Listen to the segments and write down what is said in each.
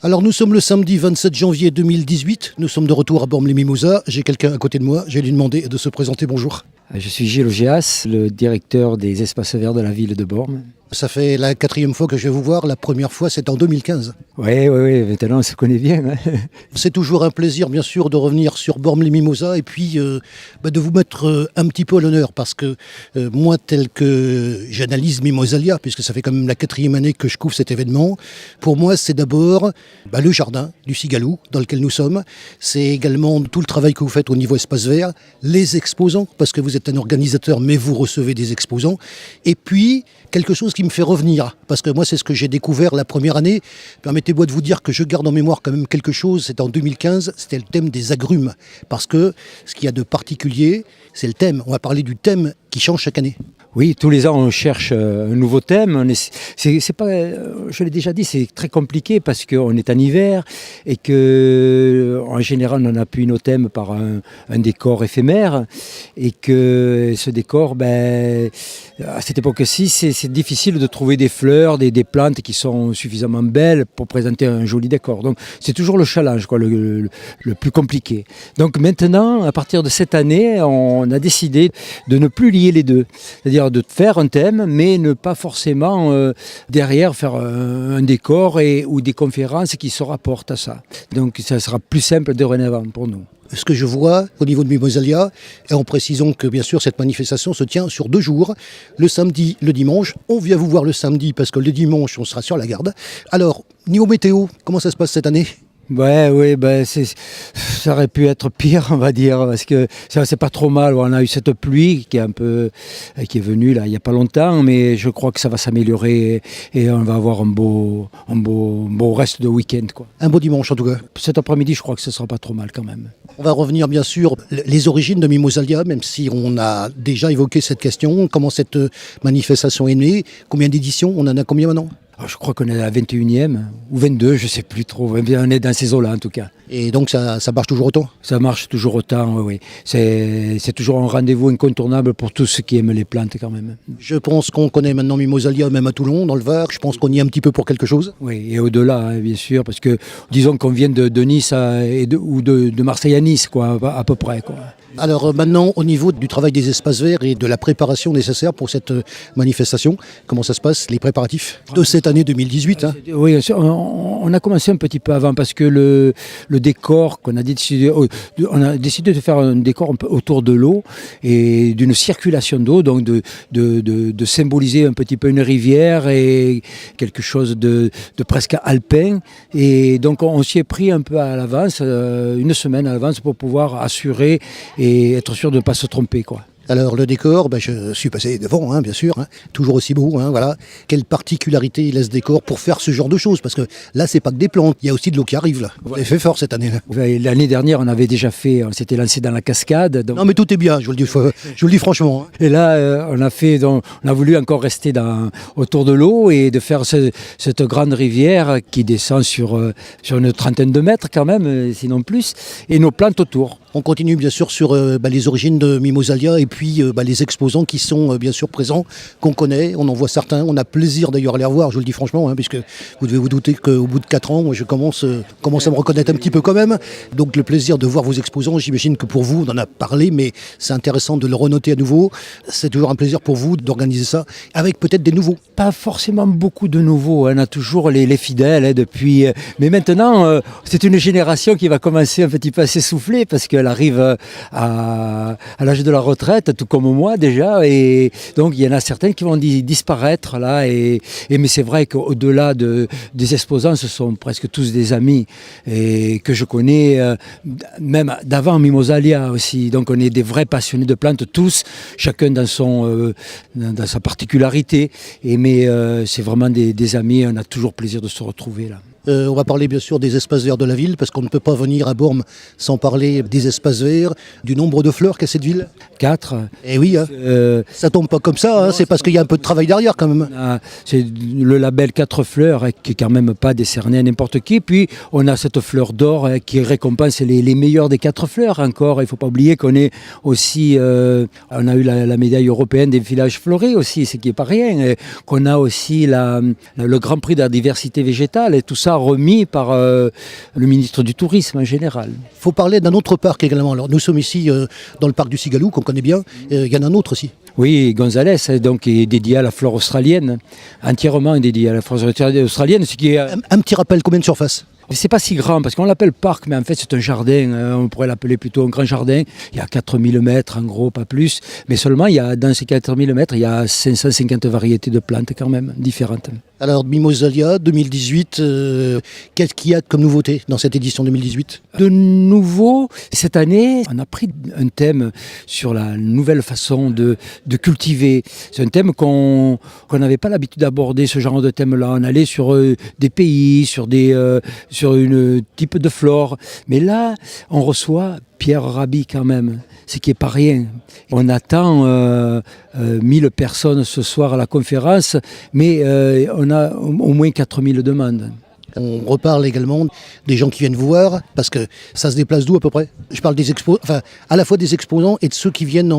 Alors nous sommes le samedi 27 janvier 2018, nous sommes de retour à Bormes-les-Mimosas. J'ai quelqu'un à côté de moi, je vais lui demander de se présenter. Bonjour. Je suis Gilles Augias, le directeur des espaces verts de la ville de Bormes. Ça fait la 4e fois que je vais vous voir, la première fois c'est en 2015. Oui, maintenant on se connaît bien. Hein. C'est toujours un plaisir bien sûr de revenir sur Bormes-les-Mimosas et puis de vous mettre un petit peu à l'honneur parce que moi tel que j'analyse Mimosalia, puisque ça fait quand même la 4e année que je couvre cet événement, pour moi c'est d'abord le jardin du Cigalou dans lequel nous sommes, c'est également tout le travail que vous faites au niveau espace vert, les exposants, parce que vous êtes un organisateur mais vous recevez des exposants, et puis quelque chose qui me fait revenir, parce que moi c'est ce que j'ai découvert la première année. Permettez-moi de vous dire que je garde en mémoire quand même quelque chose, c'était en 2015, c'était le thème des agrumes, parce que ce qu'il y a de particulier, c'est le thème. On va parler du thème qui change chaque année. Oui, tous les ans on cherche un nouveau thème. C'est pas, je l'ai déjà dit, c'est très compliqué parce qu'on est en hiver et que en général on appuie nos thèmes par un décor éphémère et que ce décor, à cette époque-ci, c'est difficile de trouver des fleurs, des plantes qui sont suffisamment belles pour présenter un joli décor. Donc c'est toujours le challenge, le plus compliqué. Donc maintenant, à partir de cette année, on a décidé de ne plus lier les deux, c'est-à-dire de faire un thème, mais ne pas forcément derrière faire un décor ou des conférences qui se rapportent à ça. Donc ça sera plus simple dorénavant pour nous. Ce que je vois au niveau de Mimosalia, et en précisant que bien sûr cette manifestation se tient sur 2 jours, le samedi, le dimanche. On vient vous voir le samedi parce que le dimanche on sera sur la garde. Alors, niveau météo, comment ça se passe cette année ? Ça aurait pu être pire, on va dire, parce que c'est pas trop mal. On a eu cette pluie qui est venue là il y a pas longtemps, mais je crois que ça va s'améliorer et on va avoir un beau reste de week-end, quoi. Un beau dimanche en tout cas. Cet après-midi, je crois que ce sera pas trop mal quand même. On va revenir bien sûr les origines de Mimosalia, même si on a déjà évoqué cette question. Comment cette manifestation est née ? Combien d'éditions ? On en a combien maintenant ? Je crois qu'on est à la 21e ou 22, je ne sais plus trop. On est dans ces eaux-là en tout cas. Et donc ça marche toujours autant ? Ça marche toujours autant, oui. C'est toujours un rendez-vous incontournable pour tous ceux qui aiment les plantes quand même. Je pense qu'on connaît maintenant Mimosalia, même à Toulon, dans le Var. Je pense qu'on y est un petit peu pour quelque chose. Oui, et au-delà, bien sûr, parce que disons qu'on vient de Nice ou de Marseille à Nice, quoi, à peu près, quoi. Alors maintenant, au niveau du travail des espaces verts et de la préparation nécessaire pour cette manifestation, comment ça se passe, les préparatifs de cette année 2018 hein ? Oui, on a commencé un petit peu avant parce que le décor qu'on a décidé, on a décidé de faire un décor un peu autour de l'eau et d'une circulation d'eau, donc de symboliser un petit peu une rivière et quelque chose de presque alpin. Et donc on s'y est pris un peu à l'avance, une semaine à l'avance pour pouvoir assurer et être sûr de ne pas se tromper, quoi. Alors le décor, je suis passé devant, bien sûr, toujours aussi beau, voilà. Quelle particularité il a ce décor pour faire ce genre de choses ? Parce que là, c'est pas que des plantes, il y a aussi de l'eau qui arrive là. Vous avez fait fort cette année-là. L'année dernière, on s'était lancé dans la cascade. Donc... Non mais tout est bien, je vous le dis franchement. Et là, on a voulu encore rester autour de l'eau et de faire cette grande rivière qui descend sur une trentaine de mètres quand même, sinon plus, et nos plantes autour. On continue bien sûr sur les origines de Mimosalia et puis les exposants qui sont bien sûr présents, qu'on connaît, on en voit certains, on a plaisir d'ailleurs à les revoir, je vous le dis franchement, puisque vous devez vous douter qu'au bout de 4 ans, moi je commence à me reconnaître un petit peu quand même. Donc le plaisir de voir vos exposants, j'imagine que pour vous, on en a parlé, mais c'est intéressant de le renoter à nouveau. C'est toujours un plaisir pour vous d'organiser ça, avec peut-être des nouveaux. Pas forcément beaucoup de nouveaux, on a toujours les fidèles depuis... Mais maintenant, c'est une génération qui va commencer un petit peu à s'essouffler, parce qu'elle arrive à l'âge de la retraite, tout comme moi déjà, et donc il y en a certains qui vont disparaître là, mais c'est vrai qu'au-delà des exposants, ce sont presque tous des amis et que je connais même d'avant Mimosalia aussi, donc on est des vrais passionnés de plantes tous, chacun dans sa particularité, mais c'est vraiment des amis, on a toujours plaisir de se retrouver là. On va parler bien sûr des espaces verts de la ville, parce qu'on ne peut pas venir à Bormes sans parler des espaces verts, du nombre de fleurs qu'a cette ville. 4. Eh oui, ça tombe pas comme ça, c'est parce qu'il y a un peu de travail derrière quand même. C'est le label 4 fleurs qui est quand même pas décerné à n'importe qui. Puis on a cette fleur d'or qui récompense les meilleurs des 4 fleurs encore. Il ne faut pas oublier qu'on est aussi, on a eu la médaille européenne des villages fleuris aussi, ce qui n'est pas rien. Et qu'on a aussi le Grand Prix de la diversité végétale, et tout ça remis par le ministre du Tourisme en général. Il faut parler d'un autre parc également. Alors, nous sommes ici dans le parc du Sigalou, qu'on connaît bien. Il y en a un autre aussi. Oui, Gonzalez, donc, est dédié à la flore australienne, entièrement dédié à la flore australienne, ce qui est... Un petit rappel, combien de surface? C'est pas si grand parce qu'on l'appelle parc, mais en fait c'est un jardin. On pourrait l'appeler plutôt un grand jardin. Il y a 4000 mètres en gros, pas plus. Mais seulement, dans ces 4000 mètres, il y a 550 variétés de plantes quand même, différentes. Alors, Mimosalia 2018, qu'est-ce qu'il y a comme nouveauté dans cette édition 2018? De nouveau, cette année, on a pris un thème sur la nouvelle façon de cultiver. C'est un thème qu'on n'avait pas l'habitude d'aborder, ce genre de thème-là. On allait sur des pays, sur une type de flore. Mais là, on reçoit Pierre Rabhi quand même, ce qui n'est pas rien. On attend 1000 personnes ce soir à la conférence, mais on a au moins 4000 demandes. On reparle également des gens qui viennent vous voir, parce que ça se déplace d'où à peu près? Je parle des à la fois des exposants et de ceux qui viennent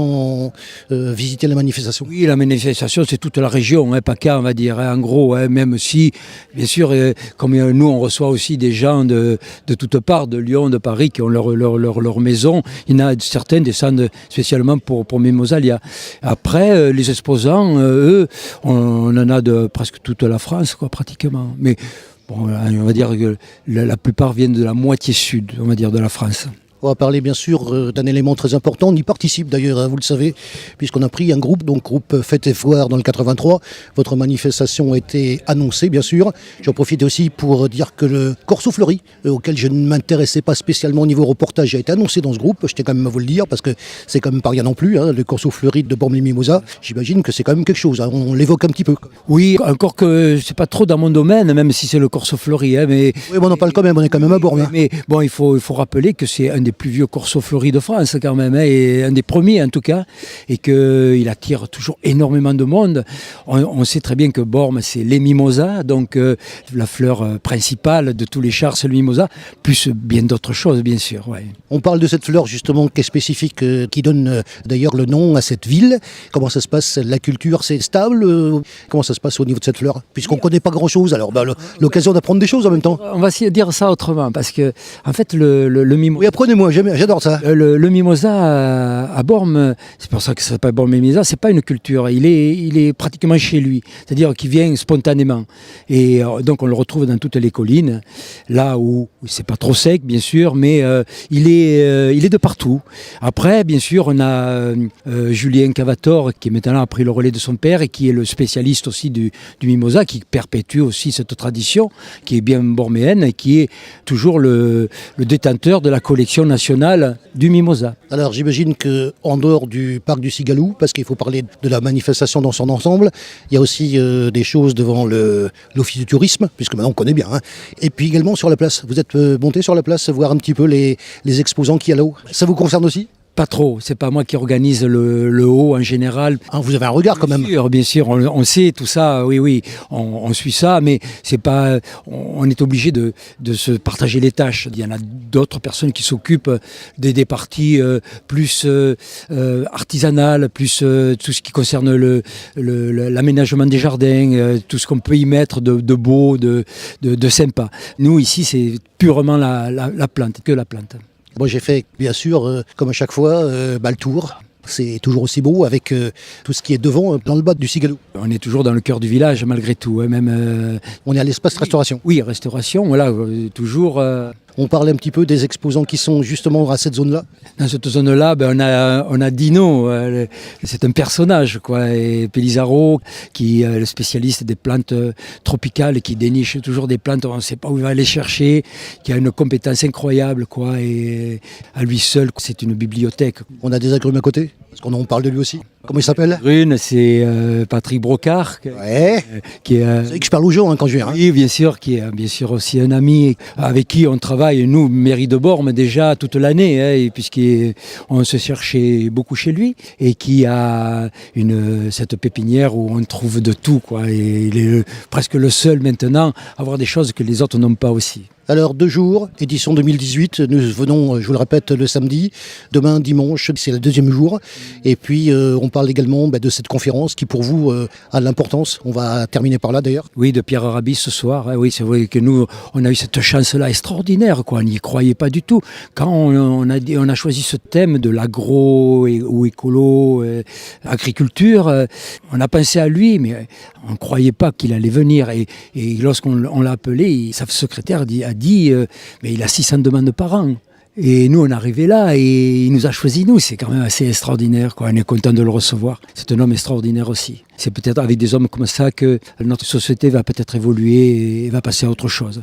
visiter la manifestation. Oui, la manifestation, c'est toute la région, pas qu'à, on va dire, en gros, même si, bien sûr, comme nous, on reçoit aussi des gens de toutes parts, de Lyon, de Paris, qui ont leur maison. Il y en a certains descendent spécialement pour Mimosalia. Après, les exposants, eux, on en a de presque toute la France, quoi, pratiquement. Mais bon, on va dire que la plupart viennent de la moitié sud, on va dire, de la France. On va parler bien sûr d'un élément très important. On y participe d'ailleurs, vous le savez, puisqu'on a pris un groupe, donc groupe Fête et Foire dans le 83. Votre manifestation a été annoncée, bien sûr. J'en profite aussi pour dire que le Corso Fleuri, auquel je ne m'intéressais pas spécialement au niveau reportage, a été annoncé dans ce groupe. Je tiens quand même à vous le dire, parce que c'est quand même pas rien non plus, le Corso Fleuri de Bormes-les-Mimosas. J'imagine que c'est quand même quelque chose, on l'évoque un petit peu. Oui, encore que c'est pas trop dans mon domaine, même si c'est le Corso Fleuri. Mais oui, on en parle quand même, on est quand même à Bormes. Mais bon, il faut rappeler que c'est un des plus vieux corso fleuris de France quand même, et un des premiers en tout cas, et qu'il attire toujours énormément de monde. On sait très bien que Bormes, c'est les mimosas, donc la fleur principale de tous les chars, c'est le mimosa, plus bien d'autres choses, bien sûr. Ouais. On parle de cette fleur justement qui est spécifique, qui donne d'ailleurs le nom à cette ville. Comment ça se passe? La culture, c'est stable? Comment ça se passe au niveau de cette fleur? Puisqu'on ne connaît pas grand-chose, alors l'occasion d'apprendre des choses en même temps. On va essayer de dire ça autrement, parce que en fait le mimosa... Oui, apprenez-moi, j'adore ça. Le mimosa à Bormes, c'est pour ça que ça s'appelle Bormes-les-Mimosas, c'est pas une culture, il est pratiquement chez lui, c'est-à-dire qu'il vient spontanément. Et donc on le retrouve dans toutes les collines, là où c'est pas trop sec bien sûr, mais il est de partout. Après, bien sûr, on a Julien Cavator qui maintenant a pris le relais de son père et qui est le spécialiste aussi du mimosa, qui perpétue aussi cette tradition, qui est bien borméenne et qui est toujours le détenteur de la collection nationale du mimosa. Alors j'imagine qu'en dehors du parc du Sigalou, parce qu'il faut parler de la manifestation dans son ensemble, il y a aussi des choses devant l'office du tourisme, puisque maintenant on connaît bien. Et puis également sur la place. Vous êtes monté sur la place, voir un petit peu les exposants qui y a là-haut. Ça vous concerne aussi ? Pas trop, c'est pas moi qui organise le haut en général. Vous avez un regard quand même. Bien sûr, on sait tout ça, oui, on suit ça, mais c'est pas, on est obligé de se partager les tâches. Il y en a d'autres personnes qui s'occupent des parties plus artisanales, plus tout ce qui concerne l'aménagement des jardins, tout ce qu'on peut y mettre de beau, de sympa. Nous ici, c'est purement la plante, que la plante. Moi j'ai fait bien sûr, comme à chaque fois, le tour. C'est toujours aussi beau avec tout ce qui est devant, dans le bas du Sigalou. On est toujours dans le cœur du village malgré tout. Même, on est à l'espace restauration. Oui, restauration, voilà, toujours... On parlait un petit peu des exposants qui sont justement à cette zone-là. Dans cette zone-là, on a Dino, c'est un personnage, quoi, et Pelizaro, qui est le spécialiste des plantes tropicales, qui déniche toujours des plantes, on ne sait pas où il va les chercher, qui a une compétence incroyable, quoi, et à lui seul, c'est une bibliothèque. On a des agrumes à côté, parce qu'on en parle de lui aussi. Comment il s'appelle? Rune, c'est Patrick Brocard, qui est... c'est vrai que je parle aux gens quand je viens. Oui, bien sûr, qui est bien sûr aussi un ami avec qui on travaille, nous, mairie de Bormes, déjà toute l'année, puisqu'on se cherchait beaucoup chez lui, et qui a cette pépinière où on trouve de tout, quoi. Et il est presque le seul maintenant à avoir des choses que les autres n'ont pas aussi. Alors 2 jours, édition 2018, nous venons, je vous le répète, le samedi, demain dimanche, c'est le 2e jour. Et puis on parle également de cette conférence qui pour vous a de l'importance. On va terminer par là d'ailleurs. Oui, de Pierre Rabhi ce soir. Oui, c'est vrai que nous, on a eu cette chance-là extraordinaire, quoi. On n'y croyait pas du tout. Quand on a choisi ce thème de l'agro ou écolo, agriculture, on a pensé à lui, mais on ne croyait pas qu'il allait venir. Et lorsqu'on l'a appelé, sa secrétaire a dit mais il a 600 demandes par an. Et nous, on est arrivé là et il nous a choisi, nous. C'est quand même assez extraordinaire, quoi. On est content de le recevoir. C'est un homme extraordinaire aussi. C'est peut-être avec des hommes comme ça que notre société va peut-être évoluer et va passer à autre chose.